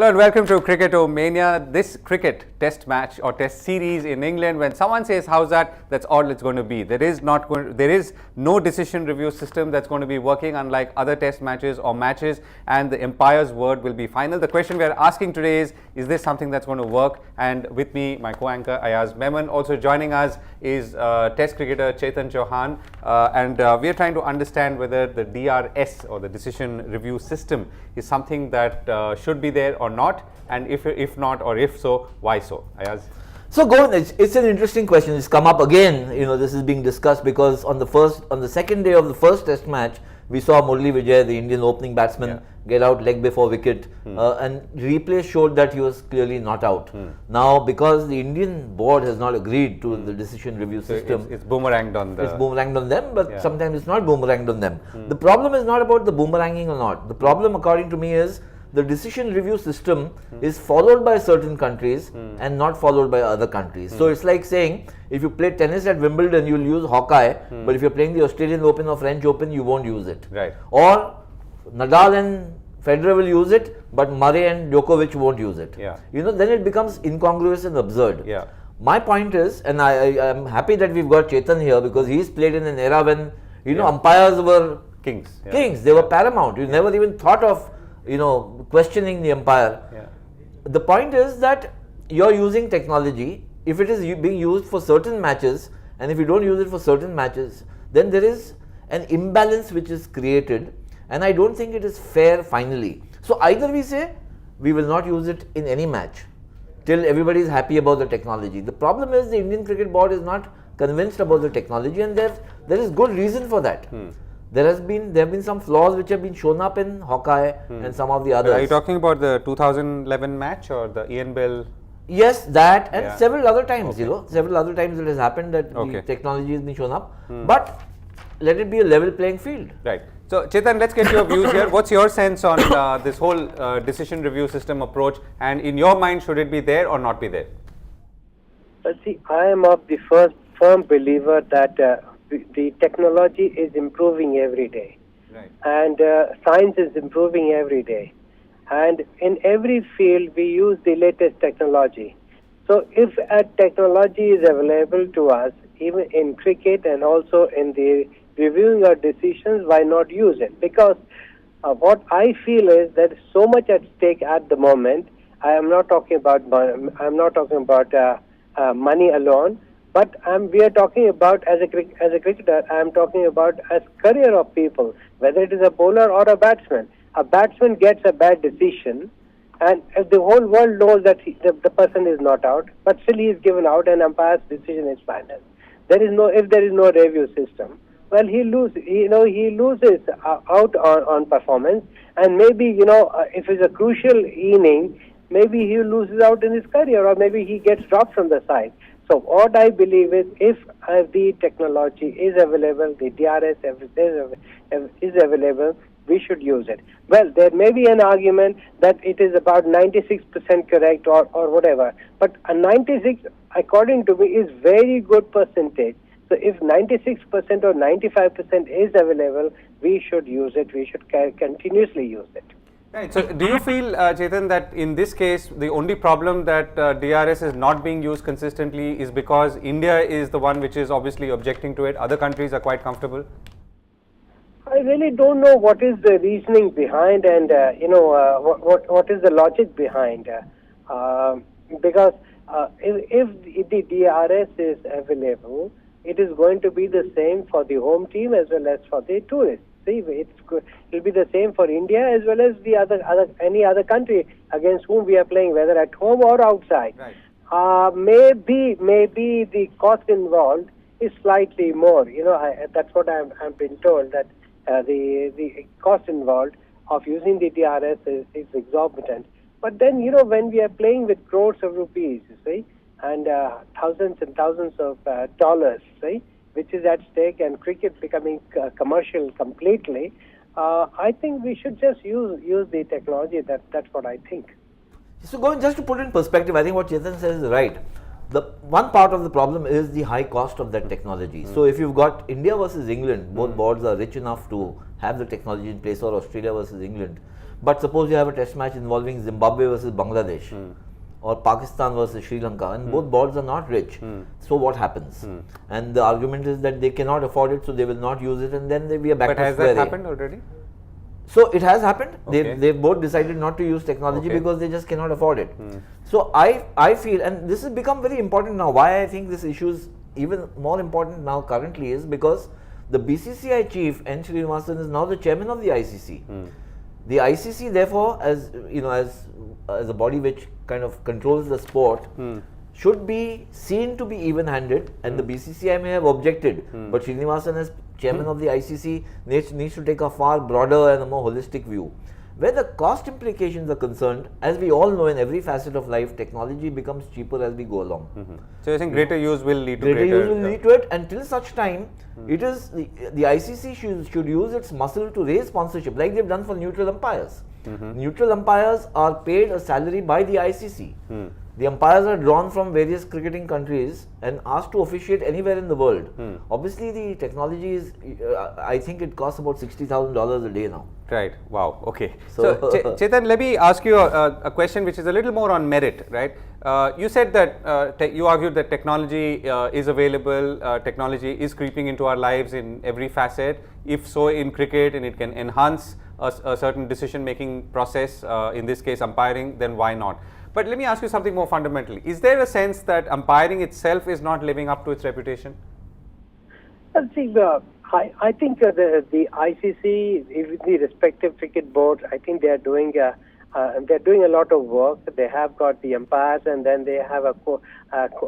Hello and welcome to CricketOMania. This cricket test match or test series in England, when someone says how's that, that's all it's going to be. There is no decision review system that's going to be working, unlike other test matches or matches, and the umpire's word will be final. The question we are asking today is this something that's going to work? And with me, my co-anchor Ayaz. Memon. Also joining us is test cricketer Cheta Chauhan, and we are trying to understand whether the DRS or the decision review system is something that should be there or not, and if not, or if so, why so? Ayaz? So Govindraj, it's an interesting question. It's come up again. This is being discussed because on the second day of the first test match, we saw Murali Vijay, the Indian opening batsman, get out leg before wicket, and replay showed that he was clearly not out. Now, because the Indian board has not agreed to the decision review system, it's boomeranged on them. It's boomeranged on them, but sometimes it's not boomeranged on them. The problem is not about the boomeranging or not. The problem, according to me, is the decision review system is followed by certain countries and not followed by other countries. So it's like saying, if you play tennis at Wimbledon, you'll use Hawkeye, but if you're playing the Australian Open or French Open, you won't use it. Right. Or Nadal and Federer will use it, but Murray and Djokovic won't use it. Yeah. Then it becomes incongruous and absurd. Yeah. My point is, and I am happy that we've got Chetan here, because he's played in an era when umpires were kings. Kings. They were paramount. You never even thought of questioning the umpire. The point is that you're using technology. If it is being used for certain matches, and if you don't use it for certain matches, then there is an imbalance which is created, and I don't think it is fair finally. So either we say we will not use it in any match till everybody is happy about the technology. The problem is the Indian Cricket Board is not convinced about the technology, and there is good reason for that. There have been some flaws which have been shown up in Hawkeye and some of the others. Are you talking about the 2011 match or the Ian Bell? Yes, that and several other times. Several other times it has happened that the technology has been shown up. But let it be a level playing field. Right. So Chetan, let's get your views here. What's your sense on this whole decision review system approach? And in your mind, should it be there or not be there? See, I am of the firm believer that the technology is improving every day, and science is improving every day, and in every field we use the latest technology. So if a technology is available to us, even in cricket and also in the reviewing our decisions, why not use it? Because what I feel is there is so much at stake at the moment. I am not talking about money alone. But we are talking about, as a cricketer, I am talking about as career of people, whether it is a bowler or a batsman. A batsman gets a bad decision, and if the whole world knows that the person is not out, but still he is given out and umpire's decision is final. If there is no review system, well, he loses out on performance, and maybe, if it's a crucial inning, maybe he loses out in his career, or maybe he gets dropped from the side. So what I believe is, if the technology is available, the DRS is available, we should use it. Well, there may be an argument that it is about 96% correct or whatever, but a 96, according to me, is very good percentage. So if 96% or 95% is available, we should use it. We should continuously use it. Right. So, do you feel, Chetan, that in this case, the only problem that DRS is not being used consistently is because India is the one which is obviously objecting to it? Other countries are quite comfortable? I really don't know what is the reasoning behind, and what is the logic behind. Because if the DRS is available, it is going to be the same for the home team as well as for the tourists. See, it will be the same for India as well as any other country against whom we are playing, whether at home or outside. Right. Maybe the cost involved is slightly more. That's what I've been told, that the cost involved of using the DRS is exorbitant. But then, when we are playing with crores of rupees, you see, and thousands and thousands of dollars, see, which is at stake, and cricket becoming commercial completely, I think we should just use the technology. That's what I think. So, just to put it in perspective, I think what Chetan says is right. The one part of the problem is the high cost of that technology. So, if you've got India versus England, both boards are rich enough to have the technology in place, or Australia versus England. But suppose you have a test match involving Zimbabwe versus Bangladesh or Pakistan versus Sri Lanka, and both boards are not rich. So what happens? And the argument is that they cannot afford it, so they will not use it, and then we are back But to has square that A. happened already? So it has happened. Okay. They've both decided not to use technology because they just cannot afford it. So I feel, and this has become very important now. Why I think this issue is even more important now currently is because the BCCI chief N. Srinivasan is now the chairman of the ICC. The ICC, therefore, as you know, as a body which kind of controls the sport, should be seen to be even-handed, and the BCCI may have objected, but Srinivasan as chairman of the ICC needs to take a far broader and a more holistic view. Where the cost implications are concerned, as we all know in every facet of life, technology becomes cheaper as we go along. So you're saying greater use will lead to Greater use will lead to it, until such time, it is the ICC should use its muscle to raise sponsorship, like they've done for neutral umpires. Neutral umpires are paid a salary by the ICC. The umpires are drawn from various cricketing countries and asked to officiate anywhere in the world. Obviously, the technology is, I think it costs about $60,000 a day now. Right. Wow. Okay. So, Chetan, let me ask you a question which is a little more on merit, right? You said that you argued that technology is available, technology is creeping into our lives in every facet. If so, in cricket, and it can enhance a certain decision-making process, in this case umpiring, then why not? But let me ask you something more fundamental. Is there a sense that umpiring itself is not living up to its reputation? See, I think the ICC, with the respective cricket boards, I think they are doing a lot of work. They have got the umpires, and then they have a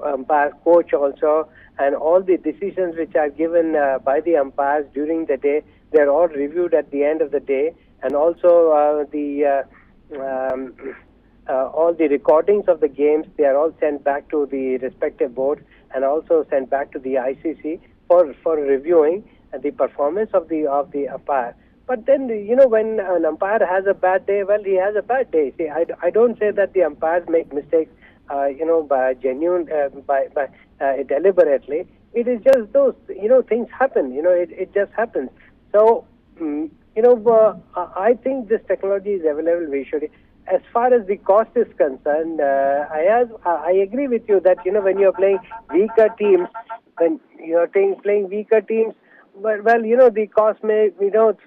umpire coach also, and all the decisions which are given by the umpires during the day, they are all reviewed at the end of the day, and also all the recordings of the games, they are all sent back to the respective boards and also sent back to the ICC for reviewing the performance of the umpire. But then, you know, when an umpire has a bad day, well, he has a bad day. See, I don't say that the umpires make mistakes, by deliberately. It is just those, things happen. It just happens. So, I think this technology is available. We should. As far as the cost is concerned, I agree with you that, when you're playing weaker teams, well, the cost may,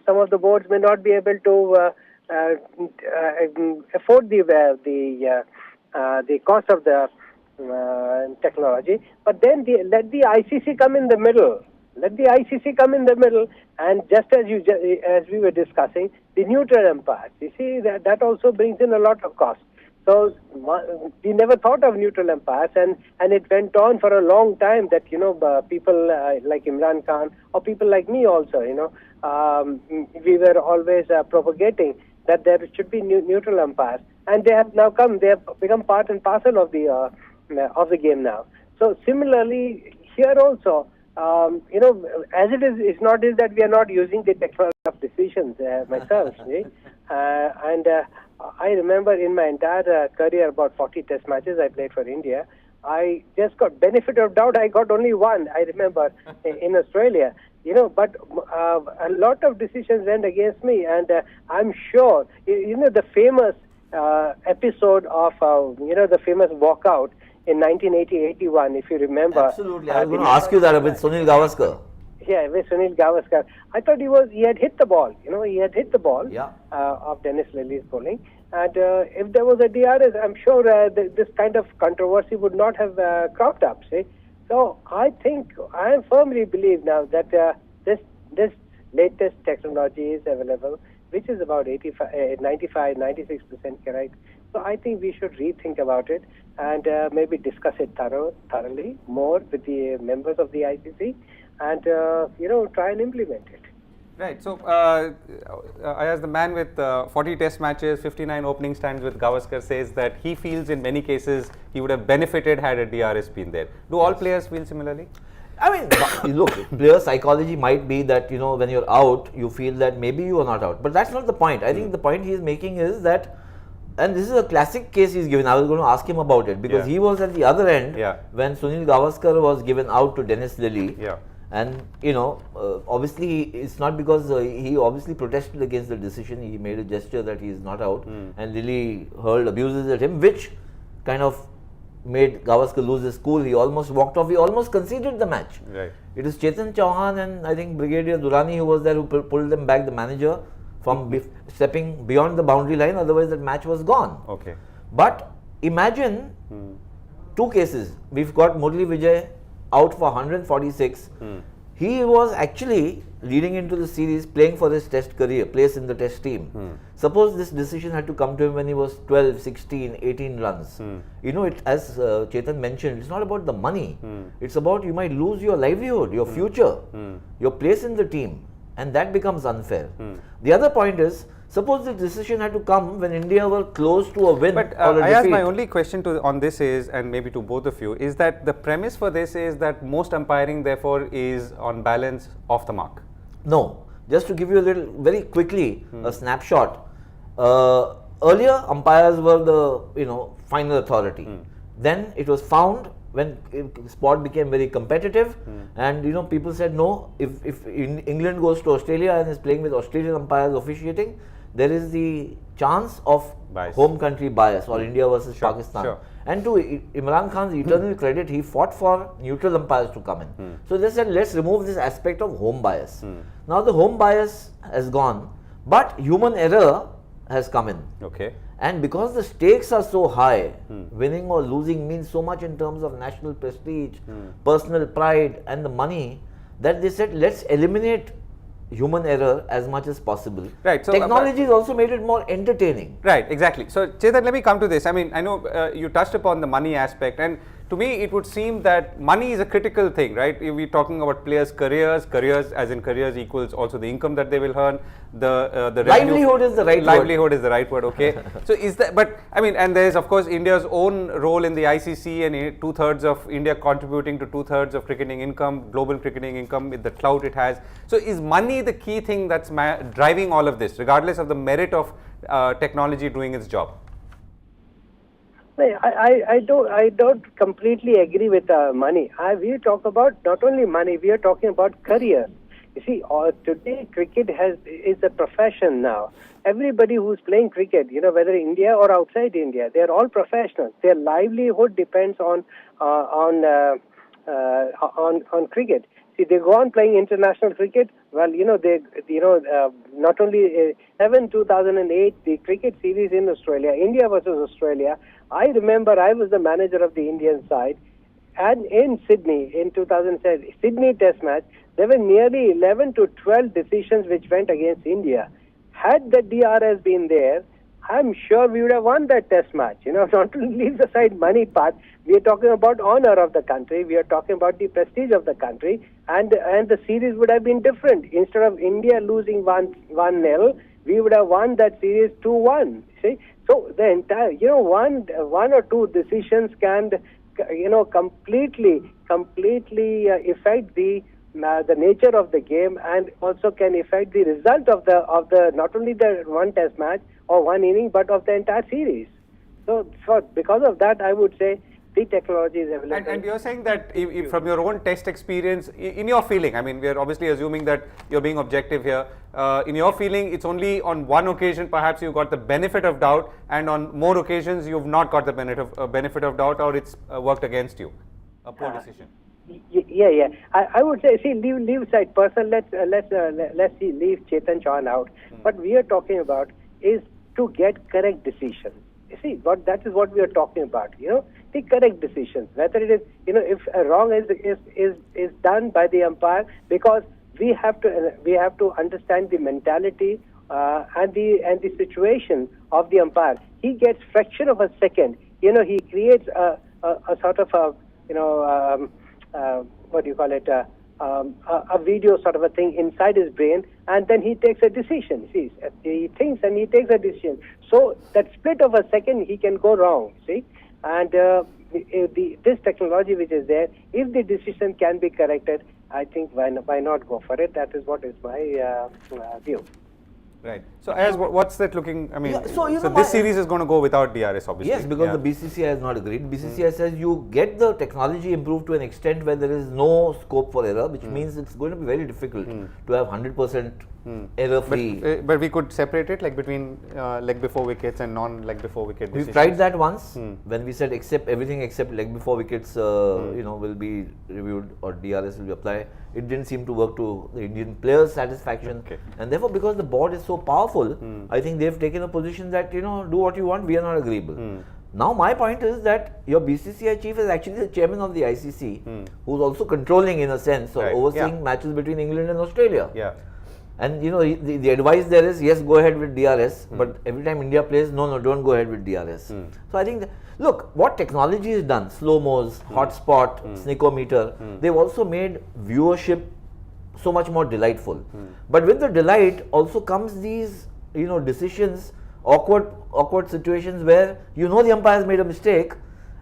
some of the boards may not be able to afford the cost of the technology. But then let the ICC come in the middle. Let the ICC come in the middle, and just as we were discussing, the neutral umpires. You see, that also brings in a lot of cost. So we never thought of neutral umpires, and it went on for a long time that, people like Imran Khan or people like me also, we were always propagating that there should be neutral umpires, and they have now come. They have become part and parcel of the game now. So similarly here also. As it is, it's not is that we are not using the technology of decisions myself. And I remember in my entire career, about 40 test matches I played for India. I just got benefit of doubt. I got only one, I remember, in Australia. But a lot of decisions went against me, and I'm sure, the famous episode of, the famous walkout in 1980-81, if you remember. Absolutely. I was going to ask you that with Sunil Gavaskar. Yeah, with Sunil Gavaskar. I thought he had hit the ball. He had hit the ball of Dennis Lilly's bowling. And if there was a DRS, I'm sure this kind of controversy would not have cropped up. See? So I firmly believe now that this latest technology is available, which is about 95, 96% correct. So I think we should rethink about it and maybe discuss it thoroughly more with the members of the ICC and, try and implement it. Right. So, Ayaz, the man with 40 test matches, 59 opening stands with Gavaskar, says that he feels in many cases he would have benefited had a DRS been there. Do all players feel similarly? I mean, look, player psychology might be that, when you're out, you feel that maybe you are not out. But that's not the point. I think the point he's making is that, and this is a classic case he's given. I was going to ask him about it because he was at the other end when Sunil Gavaskar was given out to Dennis Lilly. And obviously it's not because he obviously protested against the decision. He made a gesture that he is not out and really hurled abuses at him, which kind of made Gavaskar lose his cool. He almost walked off. He almost conceded the match. Right. It is Chetan, Chauhan and I think Brigadier Durrani who was there who pulled them back, the manager, from stepping beyond the boundary line. Otherwise that match was gone. Okay. But imagine two cases. We've got Murali Vijay out for 146. He was actually leading into the series playing for his test career, place in the test team. Suppose this decision had to come to him when he was 12, 16, 18 runs. As Chetan mentioned, it's not about the money. It's about you might lose your livelihood, your future, your place in the team, and that becomes unfair. The other point is, suppose the decision had to come when India were close to a win or a Ayaz, defeat. my only question on this is, and maybe to both of you, is that the premise for this is that most umpiring therefore is on balance off the mark. No, just to give you a little, very quickly, a snapshot. Earlier, umpires were the final authority. Then it was found when sport became very competitive, and people said no. If England goes to Australia and is playing with Australian umpires officiating, there is the chance of Bias. home country bias, or India versus Pakistan. Sure. And to Imran Khan's eternal credit, he fought for neutral umpires to come in. So they said, let's remove this aspect of home bias. Now the home bias has gone, but human error has come in. Okay. And because the stakes are so high, winning or losing means so much in terms of national prestige, personal pride and the money, that they said, let's eliminate human error as much as possible. Right. So technology has also made it more entertaining. Right, exactly. So Chetan, let me come to this. I mean, I know you touched upon the money aspect, and to me it would seem that money is a critical thing, right? We're talking about players' careers as in careers equals also the income that they will earn, the livelihood is the right word. Livelihood is the right word, okay. So is that, but I mean, and there is of course India's own role in the ICC, and 2/3 of India contributing to 2/3 of cricketing income, global cricketing income, with the clout it has. So is money the key thing that's driving all of this, regardless of the merit of technology doing its job? I don't completely agree with money. We talk about not only money, we are talking about careers. You see, today cricket is a profession now. Everybody who's playing cricket, whether India or outside India, they are all professionals. Their livelihood depends on cricket. See, they go on playing international cricket. Well, not only 2008, the cricket series in Australia, India versus Australia. I remember I was the manager of the Indian side, and in Sydney in 2007, Sydney Test match, there were nearly 11 to 12 decisions which went against India. Had the DRS been there, I'm sure we would have won that Test match. Not to leave aside money part, we are talking about honor of the country. We are talking about the prestige of the country, and the series would have been different. Instead of India losing 1-0, we would have won that series 2-1. See, so the entire one or two decisions can completely affect the nature of the game, and also can affect the result of the not only the one Test match or one inning, but of the entire series. So because of that, I would say the technology is available. And you're saying that from your own test experience, in your feeling, I mean, we are obviously assuming that you're being objective here. In your feeling, it's only on one occasion perhaps you got the benefit of doubt, and on more occasions you've not got the benefit of doubt, or it's worked against you, a poor decision. Yeah. I would say, see, leave aside person. Let's leave Chetan Chauhan out. What we are talking about is to get correct decisions. You see, that is what we are talking about. The correct decisions. Whether it is, if a wrong is done by the umpire, because we have to understand the mentality and the situation of the umpire. He gets fraction of a second. He creates a sort of what do you call it? A video sort of a thing inside his brain, and then he takes a decision. See, he thinks and he takes a decision. So that split of a second, he can go wrong. See, and this technology which is there, if the decision can be corrected, I think why not go for it? That is what is my view. Right. So, as what's that looking? I mean, Yeah, so, you so know, this series is going to go without DRS, obviously. Yes, because Yeah. the BCCI has not agreed. BCCI says you get the technology improved to an extent where there is no scope for error, which means it's going to be very difficult to have 100% error-free. But we could separate it like between leg before wickets and non-leg before wicket We've decisions. tried that once when we said everything except leg before wickets, will be reviewed or DRS will be applied. It didn't seem to work to the Indian players' satisfaction, and therefore, because the board is so powerful, I think they've taken a position that do what you want. We are not agreeable. Now, my point is that your BCCI chief is actually the chairman of the ICC, who's also controlling, in a sense, or overseeing matches between England and Australia. Yeah. And the advice there is, yes, go ahead with DRS, but every time India plays, no, don't go ahead with DRS. So I think, look, what technology has done, slow-mos, hotspot, sneakometer, they've also made viewership so much more delightful. But with the delight also comes these, decisions, awkward situations where the umpire has made a mistake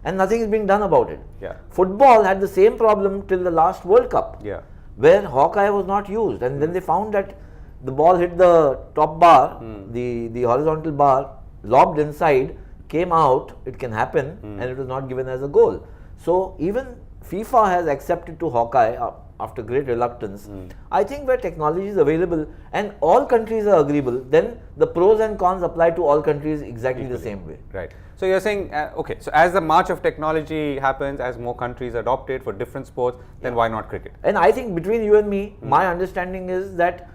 and nothing is being done about it. Yeah. Football had the same problem till the last World Cup. Yeah. Where Hawkeye was not used, and then they found that the ball hit the top bar, the horizontal bar, lobbed inside, came out, it can happen, and it was not given as a goal. So even FIFA has accepted to Hawkeye after great reluctance. I think where technology is available and all countries are agreeable, then the pros and cons apply to all countries exactly the same way. Right. So you're saying, okay, so as the march of technology happens, as more countries adopt it for different sports, then why not cricket? And I think between you and me, my understanding is that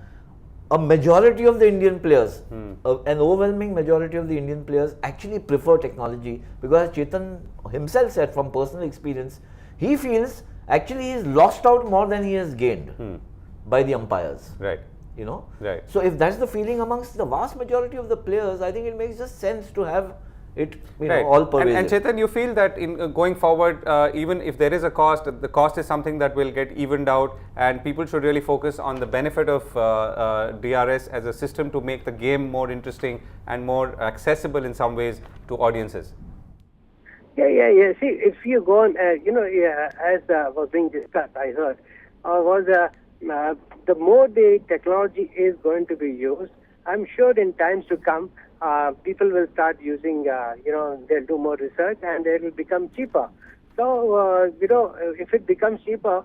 a majority of the Indian players, an overwhelming majority of the Indian players actually prefer technology, because Chetan himself said from personal experience, he feels actually he's lost out more than he has gained by the umpires. Right. Right. So if that's the feeling amongst the vast majority of the players, I think it makes just sense to have it all pervasive. And Chetan, you feel that in going forward, even if there is a cost, the cost is something that will get evened out, and people should really focus on the benefit of DRS as a system to make the game more interesting and more accessible in some ways to audiences. Yeah. See, if you go on, as was being discussed, I heard, the more the technology is going to be used, I'm sure in times to come, people will start using, they'll do more research and it will become cheaper. So, if it becomes cheaper,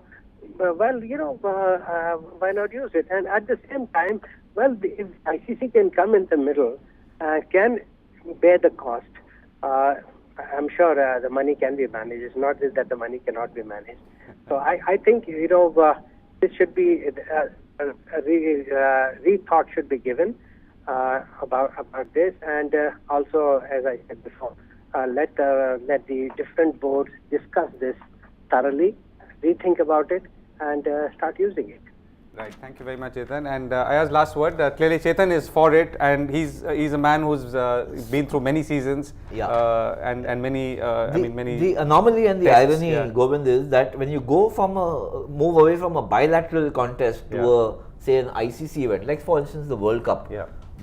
why not use it? And at the same time, if ICC can come in the middle, can bear the cost, I'm sure the money can be managed. It's not just that the money cannot be managed. So I think, this should be, rethought should be given about this, and also, as I said before, let the different boards discuss this thoroughly, rethink about it, and start using it. Right. Thank you very much, Chetan. And Ayaz, last word. Clearly, Chetan is for it, and he's a man who's been through many seasons. And many. The anomaly and the tests, irony, Govind, is that when you go move away from a bilateral contest to say an ICC event, like for instance the World Cup,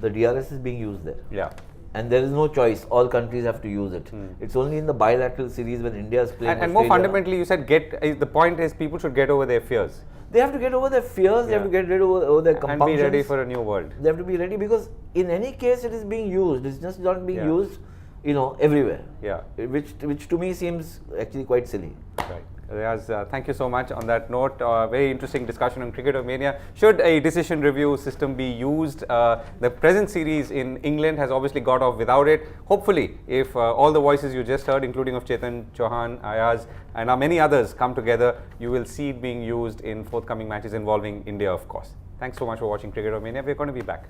the DRS is being used there. Yeah. And there is no choice. All countries have to use it. It's only in the bilateral series when India is playing. And more fundamentally, you said the point is people should get over their fears. They have to get over their fears. They have to get rid over their compunctions. And be ready for a new world. They have to be ready, because in any case it is being used. It's just not being used, everywhere. Yeah. Which to me seems actually quite silly. Right. Ayaz, thank you so much on that note. Very interesting discussion on CricketOMania. Should a decision review system be used? The present series in England has obviously got off without it. Hopefully, if all the voices you just heard, including of Chetan, Chauhan, Ayaz, and many others come together, you will see it being used in forthcoming matches involving India, of course. Thanks so much for watching CricketOMania. We're going to be back.